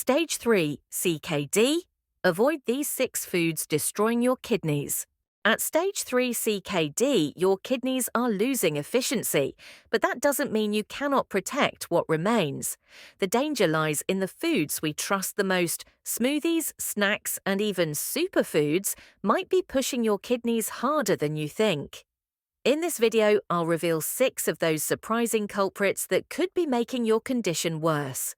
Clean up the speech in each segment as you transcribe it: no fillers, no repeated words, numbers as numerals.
Stage 3, CKD. Avoid these 6 foods destroying your kidneys. At stage 3 CKD, your kidneys are losing efficiency, but that doesn't mean you cannot protect what remains. The danger lies in the foods we trust the most. Smoothies, snacks, and even superfoods might be pushing your kidneys harder than you think. In this video, I'll reveal 6 of those surprising culprits that could be making your condition worse.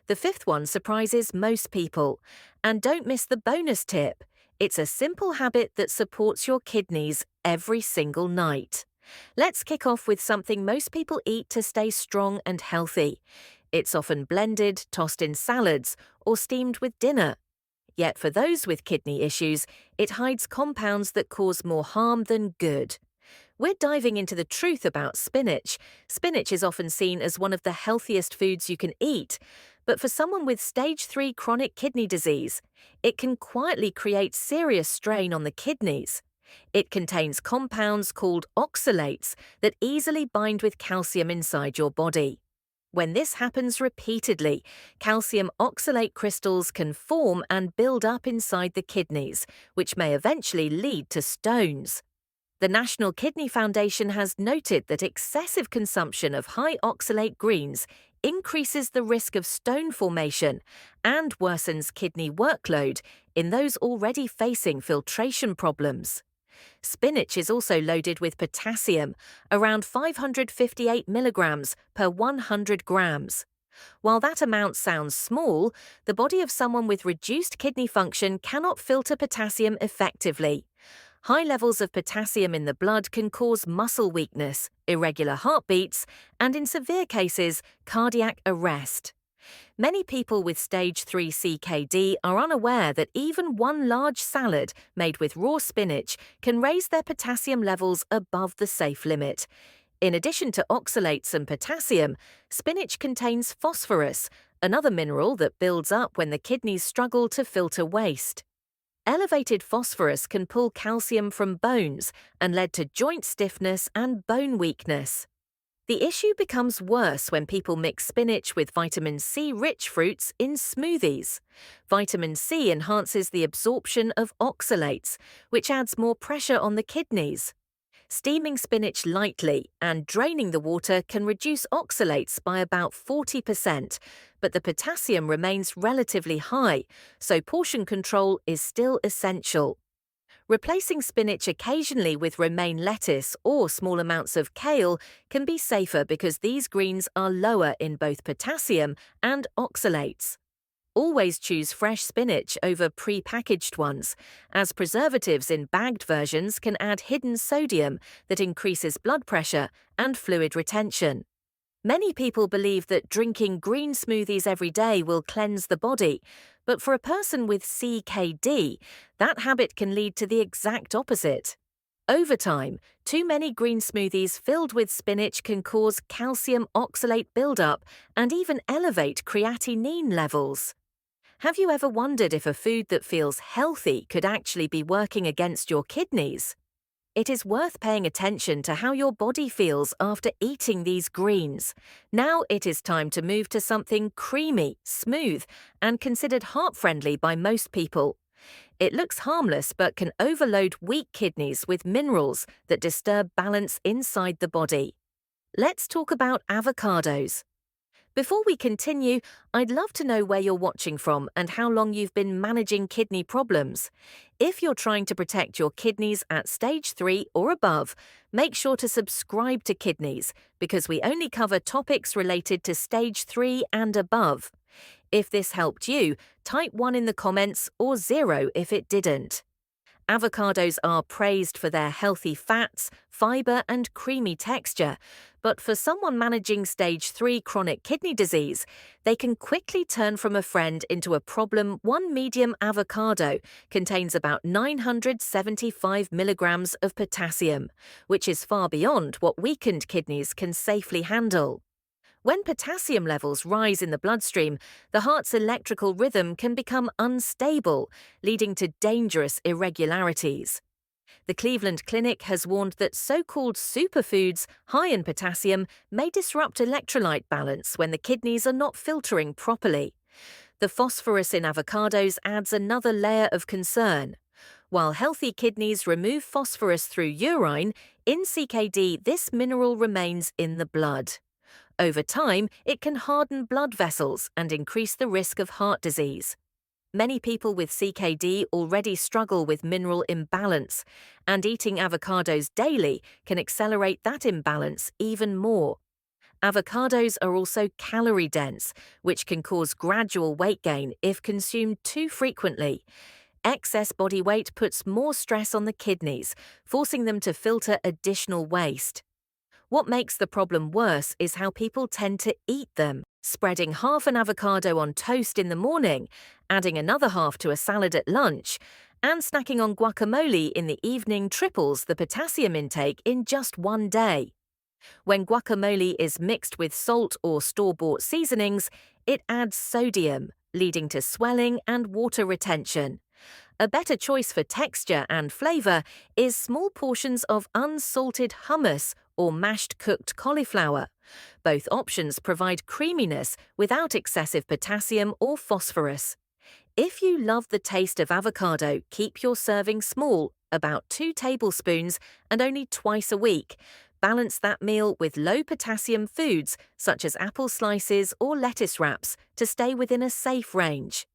The 5th one surprises most people. And don't miss the bonus tip. It's a simple habit that supports your kidneys every single night. Let's kick off with something most people eat to stay strong and healthy. It's often blended, tossed in salads, or steamed with dinner. Yet for those with kidney issues, it hides compounds that cause more harm than good. We're diving into the truth about spinach. Spinach is often seen as one of the healthiest foods you can eat, but for someone with stage 3 chronic kidney disease, it can quietly create serious strain on the kidneys. It contains compounds called oxalates that easily bind with calcium inside your body. When this happens repeatedly, calcium oxalate crystals can form and build up inside the kidneys, which may eventually lead to stones. The National Kidney Foundation has noted that excessive consumption of high oxalate greens increases the risk of stone formation and worsens kidney workload in those already facing filtration problems. Spinach is also loaded with potassium, around 558 milligrams per 100 grams. While that amount sounds small, the body of someone with reduced kidney function cannot filter potassium effectively. High levels of potassium in the blood can cause muscle weakness, irregular heartbeats, and in severe cases, cardiac arrest. Many people with stage 3 CKD are unaware that even one large salad made with raw spinach can raise their potassium levels above the safe limit. In addition to oxalates and potassium, spinach contains phosphorus, another mineral that builds up when the kidneys struggle to filter waste. Elevated phosphorus can pull calcium from bones and lead to joint stiffness and bone weakness. The issue becomes worse when people mix spinach with vitamin C-rich fruits in smoothies. Vitamin C enhances the absorption of oxalates, which adds more pressure on the kidneys. Steaming spinach lightly and draining the water can reduce oxalates by about 40%, but the potassium remains relatively high, so portion control is still essential. Replacing spinach occasionally with romaine lettuce or small amounts of kale can be safer because these greens are lower in both potassium and oxalates. Always choose fresh spinach over pre-packaged ones, as preservatives in bagged versions can add hidden sodium that increases blood pressure and fluid retention. Many people believe that drinking green smoothies every day will cleanse the body, but for a person with CKD, that habit can lead to the exact opposite. Over time, too many green smoothies filled with spinach can cause calcium oxalate buildup and even elevate creatinine levels. Have you ever wondered if a food that feels healthy could actually be working against your kidneys? It is worth paying attention to how your body feels after eating these greens. Now it is time to move to something creamy, smooth, and considered heart-friendly by most people. It looks harmless but can overload weak kidneys with minerals that disturb balance inside the body. Let's talk about avocados. Before we continue, I'd love to know where you're watching from and how long you've been managing kidney problems. If you're trying to protect your kidneys at stage 3 or above, make sure to subscribe to Kidnease because we only cover topics related to stage 3 and above. If this helped you, type 1 in the comments or 0 if it didn't. Avocados are praised for their healthy fats, fiber, and creamy texture, but for someone managing stage 3 chronic kidney disease, they can quickly turn from a friend into a problem. One medium avocado contains about 975 milligrams of potassium, which is far beyond what weakened kidneys can safely handle. When potassium levels rise in the bloodstream, the heart's electrical rhythm can become unstable, leading to dangerous irregularities. The Cleveland Clinic has warned that so-called superfoods high in potassium may disrupt electrolyte balance when the kidneys are not filtering properly. The phosphorus in avocados adds another layer of concern. While healthy kidneys remove phosphorus through urine, in CKD this mineral remains in the blood. Over time, it can harden blood vessels and increase the risk of heart disease. Many people with CKD already struggle with mineral imbalance, and eating avocados daily can accelerate that imbalance even more. Avocados are also calorie-dense, which can cause gradual weight gain if consumed too frequently. Excess body weight puts more stress on the kidneys, forcing them to filter additional waste. What makes the problem worse is how people tend to eat them, spreading half an avocado on toast in the morning, adding another half to a salad at lunch, and snacking on guacamole in the evening triples the potassium intake in just one day. When guacamole is mixed with salt or store-bought seasonings, it adds sodium, leading to swelling and water retention. A better choice for texture and flavor is small portions of unsalted hummus or mashed cooked cauliflower. Both options provide creaminess without excessive potassium or phosphorus. If you love the taste of avocado, keep your serving small, about 2 tablespoons, and only twice a week. Balance that meal with low-potassium foods such as apple slices or lettuce wraps to stay within a safe range.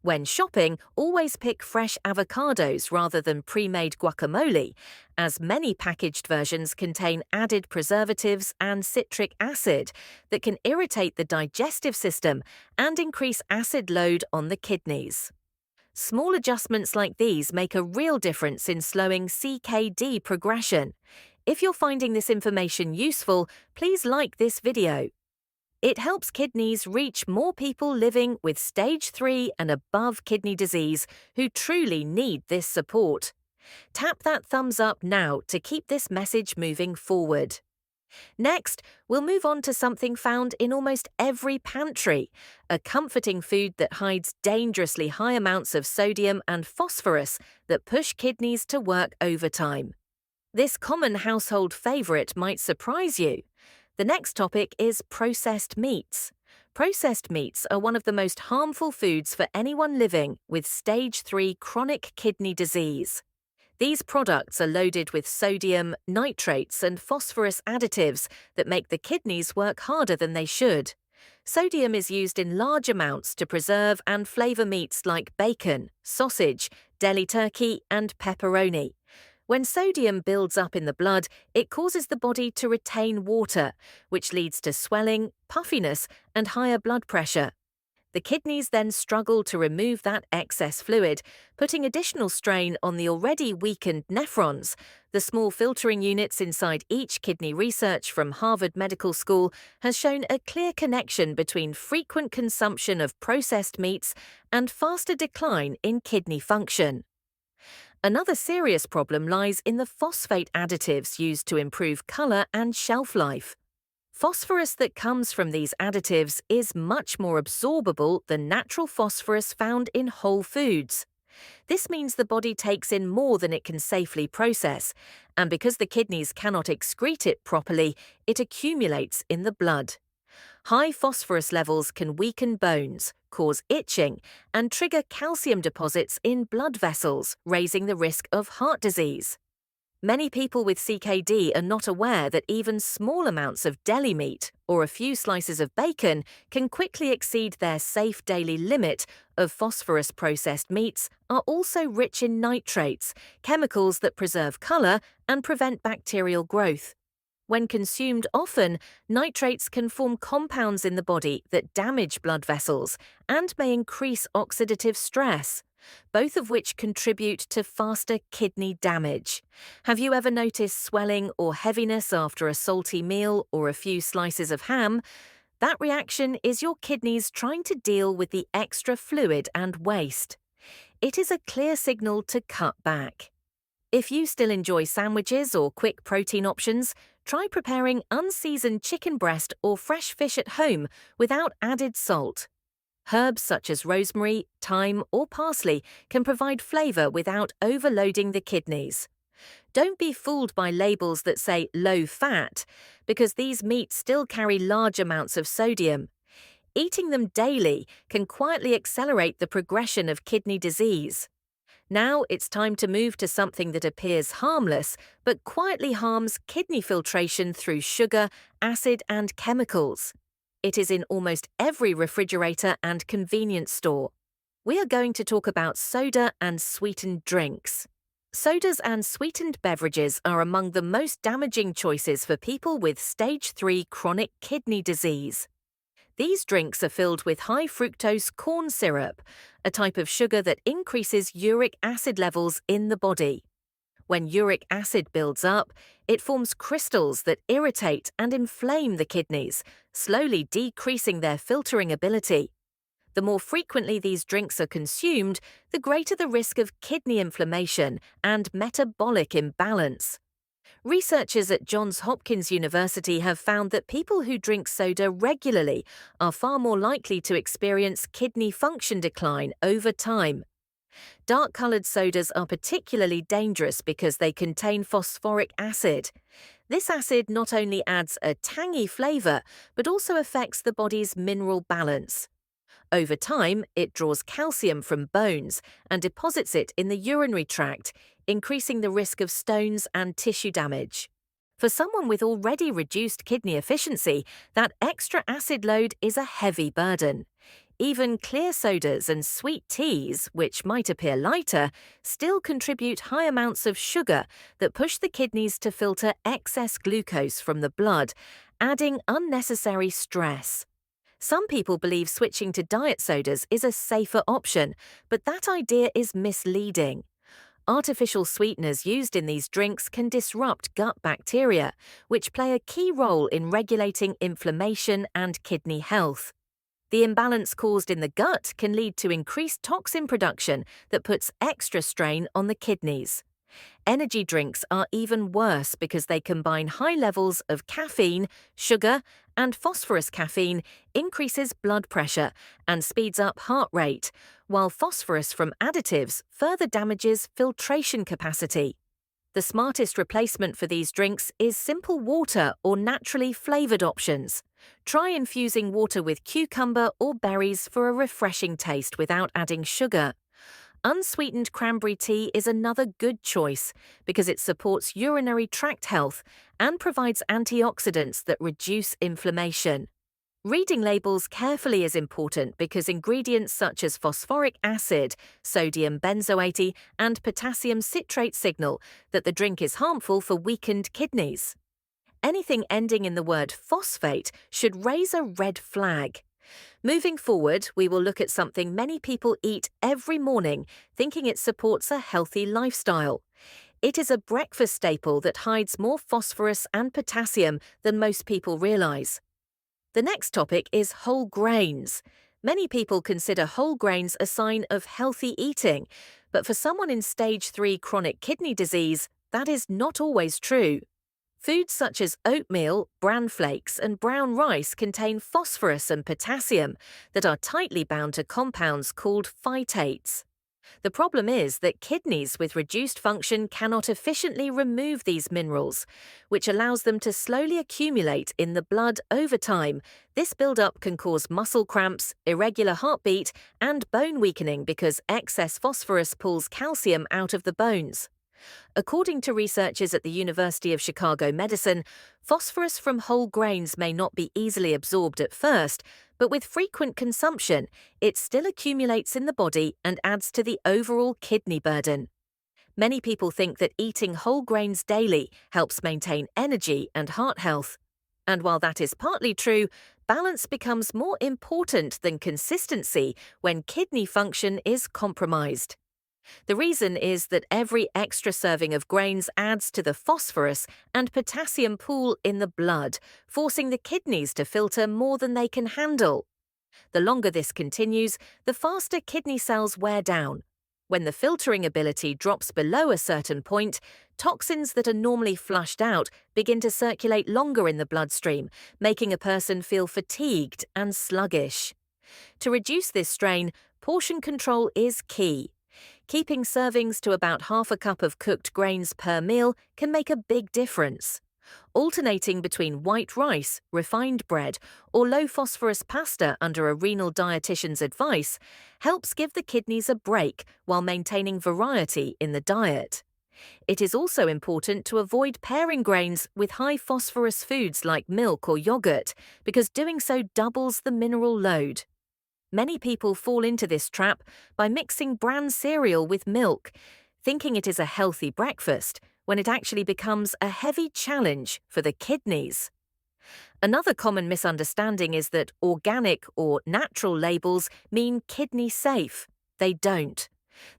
When shopping, always pick fresh avocados rather than pre-made guacamole, as many packaged versions contain added preservatives and citric acid that can irritate the digestive system and increase acid load on the kidneys. Small adjustments like these make a real difference in slowing CKD progression. If you're finding this information useful, please like this video. It helps Kidnease reach more people living with stage 3 and above kidney disease who truly need this support. Tap that thumbs up now to keep this message moving forward. Next, we'll move on to something found in almost every pantry, a comforting food that hides dangerously high amounts of sodium and phosphorus that push kidneys to work overtime. This common household favorite might surprise you. The next topic is processed meats. Processed meats are one of the most harmful foods for anyone living with stage 3 chronic kidney disease. These products are loaded with sodium, nitrates, and phosphorus additives that make the kidneys work harder than they should. Sodium is used in large amounts to preserve and flavor meats like bacon, sausage, deli turkey, and pepperoni. When sodium builds up in the blood, it causes the body to retain water, which leads to swelling, puffiness, and higher blood pressure. The kidneys then struggle to remove that excess fluid, putting additional strain on the already weakened nephrons, the small filtering units inside each kidney. Research from Harvard Medical School has shown a clear connection between frequent consumption of processed meats and faster decline in kidney function. Another serious problem lies in the phosphate additives used to improve color and shelf life. Phosphorus that comes from these additives is much more absorbable than natural phosphorus found in whole foods. This means the body takes in more than it can safely process, and because the kidneys cannot excrete it properly, it accumulates in the blood. High phosphorus levels can weaken bones, cause itching, and trigger calcium deposits in blood vessels, raising the risk of heart disease. Many people with CKD are not aware that even small amounts of deli meat or a few slices of bacon can quickly exceed their safe daily limit of phosphorus. Processed meats are also rich in nitrates, chemicals that preserve color and prevent bacterial growth. When consumed often, nitrates can form compounds in the body that damage blood vessels and may increase oxidative stress, both of which contribute to faster kidney damage. Have you ever noticed swelling or heaviness after a salty meal or a few slices of ham? That reaction is your kidneys trying to deal with the extra fluid and waste. It is a clear signal to cut back. If you still enjoy sandwiches or quick protein options, try preparing unseasoned chicken breast or fresh fish at home without added salt. Herbs such as rosemary, thyme, or parsley can provide flavor without overloading the kidneys. Don't be fooled by labels that say low fat, because these meats still carry large amounts of sodium. Eating them daily can quietly accelerate the progression of kidney disease. Now it's time to move to something that appears harmless but quietly harms kidney filtration through sugar, acid, and chemicals. It is in almost every refrigerator and convenience store. We are going to talk about soda and sweetened drinks. Sodas and sweetened beverages are among the most damaging choices for people with stage 3 chronic kidney disease. These drinks are filled with high fructose corn syrup, a type of sugar that increases uric acid levels in the body. When uric acid builds up, it forms crystals that irritate and inflame the kidneys, slowly decreasing their filtering ability. The more frequently these drinks are consumed, the greater the risk of kidney inflammation and metabolic imbalance. Researchers at Johns Hopkins University have found that people who drink soda regularly are far more likely to experience kidney function decline over time. Dark-colored sodas are particularly dangerous because they contain phosphoric acid. This acid not only adds a tangy flavor, but also affects the body's mineral balance. Over time, it draws calcium from bones and deposits it in the urinary tract, increasing the risk of stones and tissue damage. For someone with already reduced kidney efficiency, that extra acid load is a heavy burden. Even clear sodas and sweet teas, which might appear lighter, still contribute high amounts of sugar that push the kidneys to filter excess glucose from the blood, adding unnecessary stress. Some people believe switching to diet sodas is a safer option, but that idea is misleading. Artificial sweeteners used in these drinks can disrupt gut bacteria, which play a key role in regulating inflammation and kidney health. The imbalance caused in the gut can lead to increased toxin production that puts extra strain on the kidneys. Energy drinks are even worse because they combine high levels of caffeine, sugar, and phosphorus. Caffeine increases blood pressure and speeds up heart rate, while phosphorus from additives further damages filtration capacity. The smartest replacement for these drinks is simple water or naturally flavored options. Try infusing water with cucumber or berries for a refreshing taste without adding sugar. Unsweetened cranberry tea is another good choice because it supports urinary tract health and provides antioxidants that reduce inflammation. Reading labels carefully is important because ingredients such as phosphoric acid, sodium benzoate, and potassium citrate signal that the drink is harmful for weakened kidneys. Anything ending in the word phosphate should raise a red flag. Moving forward, we will look at something many people eat every morning, thinking it supports a healthy lifestyle. It is a breakfast staple that hides more phosphorus and potassium than most people realize. The next topic is whole grains. Many people consider whole grains a sign of healthy eating, but for someone in stage 3 chronic kidney disease, that is not always true. Foods such as oatmeal, bran flakes, and brown rice contain phosphorus and potassium that are tightly bound to compounds called phytates. The problem is that kidneys with reduced function cannot efficiently remove these minerals, which allows them to slowly accumulate in the blood over time. This buildup can cause muscle cramps, irregular heartbeat, and bone weakening because excess phosphorus pulls calcium out of the bones. According to researchers at the University of Chicago Medicine, phosphorus from whole grains may not be easily absorbed at first, but with frequent consumption, it still accumulates in the body and adds to the overall kidney burden. Many people think that eating whole grains daily helps maintain energy and heart health. And while that is partly true, balance becomes more important than consistency when kidney function is compromised. The reason is that every extra serving of grains adds to the phosphorus and potassium pool in the blood, forcing the kidneys to filter more than they can handle. The longer this continues, the faster kidney cells wear down. When the filtering ability drops below a certain point, toxins that are normally flushed out begin to circulate longer in the bloodstream, making a person feel fatigued and sluggish. To reduce this strain, portion control is key. Keeping servings to about half a cup of cooked grains per meal can make a big difference. Alternating between white rice, refined bread, or low phosphorus pasta under a renal dietitian's advice helps give the kidneys a break while maintaining variety in the diet. It is also important to avoid pairing grains with high phosphorus foods like milk or yogurt, because doing so doubles the mineral load. Many people fall into this trap by mixing bran cereal with milk, thinking it is a healthy breakfast, when it actually becomes a heavy challenge for the kidneys. Another common misunderstanding is that organic or natural labels mean kidney safe. They don't.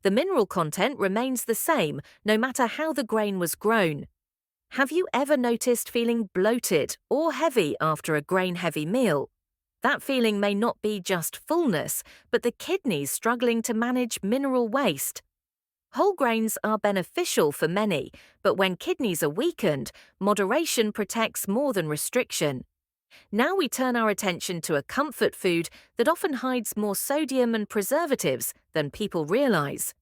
The mineral content remains the same no matter how the grain was grown. Have you ever noticed feeling bloated or heavy after a grain-heavy meal? That feeling may not be just fullness, but the kidneys struggling to manage mineral waste. Whole grains are beneficial for many, but when kidneys are weakened, moderation protects more than restriction. Now we turn our attention to a comfort food that often hides more sodium and preservatives than people realize.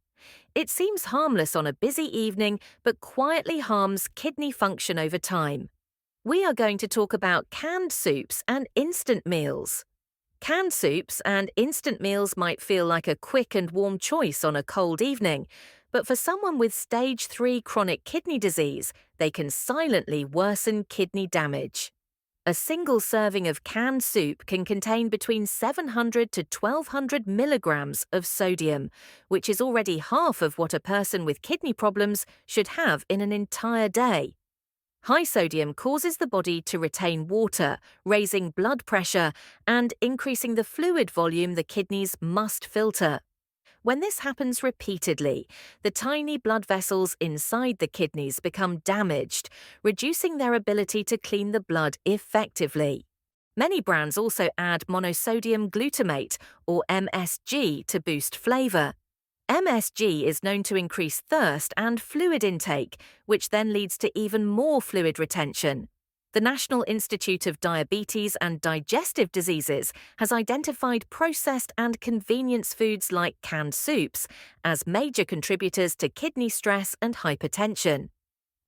It seems harmless on a busy evening, but quietly harms kidney function over time. We are going to talk about canned soups and instant meals. Canned soups and instant meals might feel like a quick and warm choice on a cold evening, but for someone with stage 3 chronic kidney disease, they can silently worsen kidney damage. A single serving of canned soup can contain between 700 to 1200 milligrams of sodium, which is already half of what a person with kidney problems should have in an entire day. High sodium causes the body to retain water, raising blood pressure and increasing the fluid volume the kidneys must filter. When this happens repeatedly, the tiny blood vessels inside the kidneys become damaged, reducing their ability to clean the blood effectively. Many brands also add monosodium glutamate, or MSG, to boost flavor. MSG is known to increase thirst and fluid intake, which then leads to even more fluid retention. The National Institute of Diabetes and Digestive Diseases has identified processed and convenience foods like canned soups as major contributors to kidney stress and hypertension.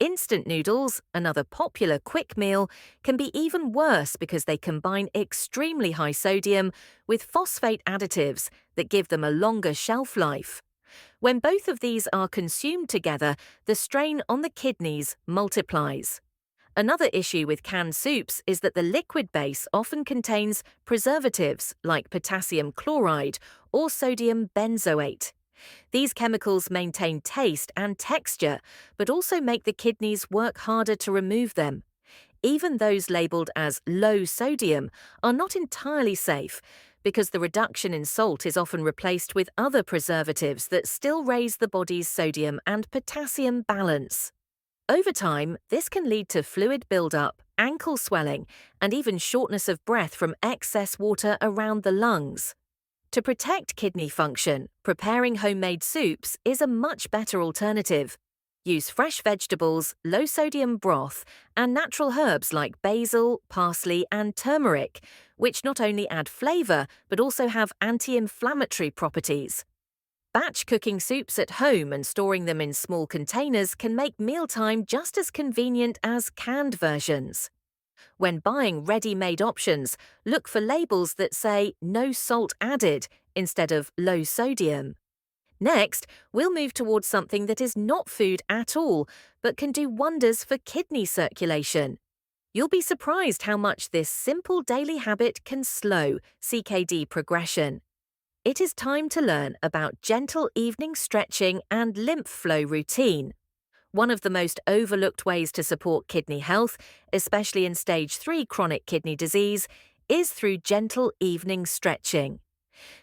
Instant noodles, another popular quick meal, can be even worse because they combine extremely high sodium with phosphate additives that give them a longer shelf life. When both of these are consumed together, the strain on the kidneys multiplies. Another issue with canned soups is that the liquid base often contains preservatives like potassium chloride or sodium benzoate. These chemicals maintain taste and texture, but also make the kidneys work harder to remove them. Even those labeled as low sodium are not entirely safe, because the reduction in salt is often replaced with other preservatives that still raise the body's sodium and potassium balance. Over time, this can lead to fluid buildup, ankle swelling, and even shortness of breath from excess water around the lungs. To protect kidney function, preparing homemade soups is a much better alternative. Use fresh vegetables, low-sodium broth, and natural herbs like basil, parsley, and turmeric, which not only add flavor but also have anti-inflammatory properties. Batch cooking soups at home and storing them in small containers can make mealtime just as convenient as canned versions. When buying ready-made options, look for labels that say "no salt added" instead of "low sodium." Next, we'll move towards something that is not food at all, but can do wonders for kidney circulation. You'll be surprised how much this simple daily habit can slow CKD progression. It is time to learn about gentle evening stretching and lymph flow routine. One of the most overlooked ways to support kidney health, especially in stage 3 chronic kidney disease, is through gentle evening stretching.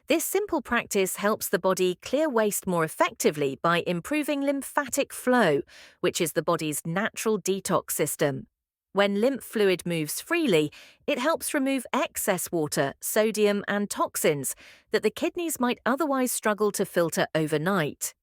This simple practice helps the body clear waste more effectively by improving lymphatic flow, which is the body's natural detox system. When lymph fluid moves freely, it helps remove excess water, sodium, and toxins that the kidneys might otherwise struggle to filter overnight.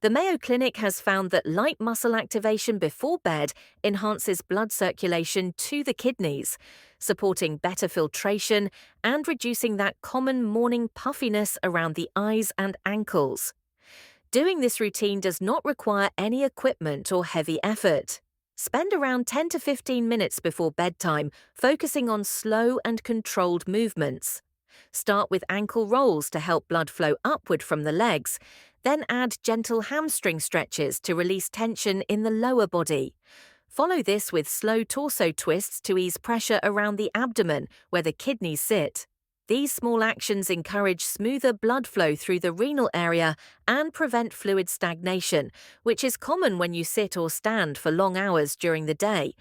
The Mayo Clinic has found that light muscle activation before bed enhances blood circulation to the kidneys, supporting better filtration and reducing that common morning puffiness around the eyes and ankles. Doing this routine does not require any equipment or heavy effort. Spend around 10 to 15 minutes before bedtime focusing on slow and controlled movements. Start with ankle rolls to help blood flow upward from the legs, then add gentle hamstring stretches to release tension in the lower body. Follow this with slow torso twists to ease pressure around the abdomen where the kidneys sit. These small actions encourage smoother blood flow through the renal area and prevent fluid stagnation, which is common when you sit or stand for long hours during the day.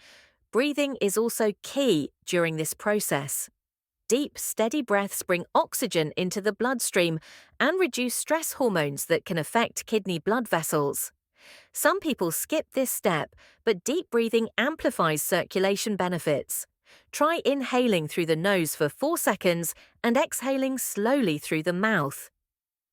Breathing is also key during this process. Deep, steady breaths bring oxygen into the bloodstream and reduce stress hormones that can affect kidney blood vessels. Some people skip this step, but deep breathing amplifies circulation benefits. Try inhaling through the nose for 4 seconds and exhaling slowly through the mouth.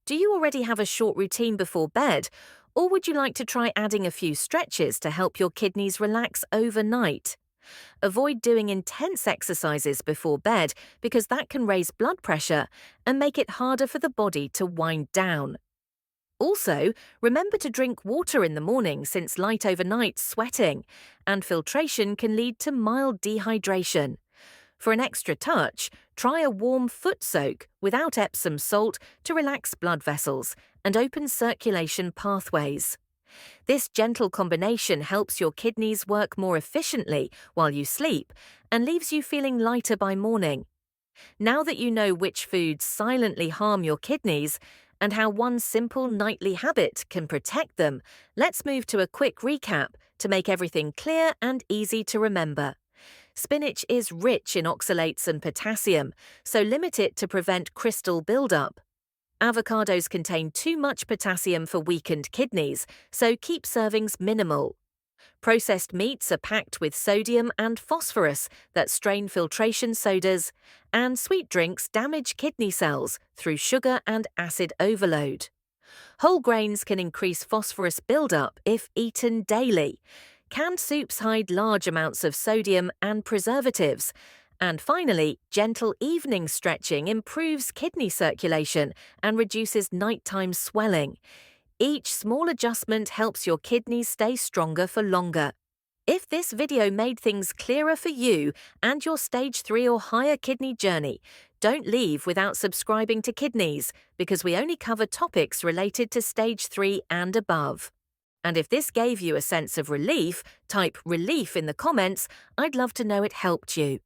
Do you already have a short routine before bed, or would you like to try adding a few stretches to help your kidneys relax overnight? Avoid doing intense exercises before bed because that can raise blood pressure and make it harder for the body to wind down. Also, remember to drink water in the morning since light overnight sweating and filtration can lead to mild dehydration. For an extra touch, try a warm foot soak without Epsom salt to relax blood vessels and open circulation pathways. This gentle combination helps your kidneys work more efficiently while you sleep and leaves you feeling lighter by morning. Now that you know which foods silently harm your kidneys and how one simple nightly habit can protect them, let's move to a quick recap to make everything clear and easy to remember. Spinach is rich in oxalates and potassium, so limit it to prevent crystal buildup. Avocados contain too much potassium for weakened kidneys, so keep servings minimal. Processed meats are packed with sodium and phosphorus that strain filtration sodas, and sweet drinks damage kidney cells through sugar and acid overload. Whole grains can increase phosphorus buildup if eaten daily. Canned soups hide large amounts of sodium and preservatives. And finally, gentle evening stretching improves kidney circulation and reduces nighttime swelling. Each small adjustment helps your kidneys stay stronger for longer. If this video made things clearer for you and your stage 3 or higher kidney journey, don't leave without subscribing to Kidnease because we only cover topics related to stage 3 and above. And if this gave you a sense of relief, type relief in the comments. I'd love to know it helped you.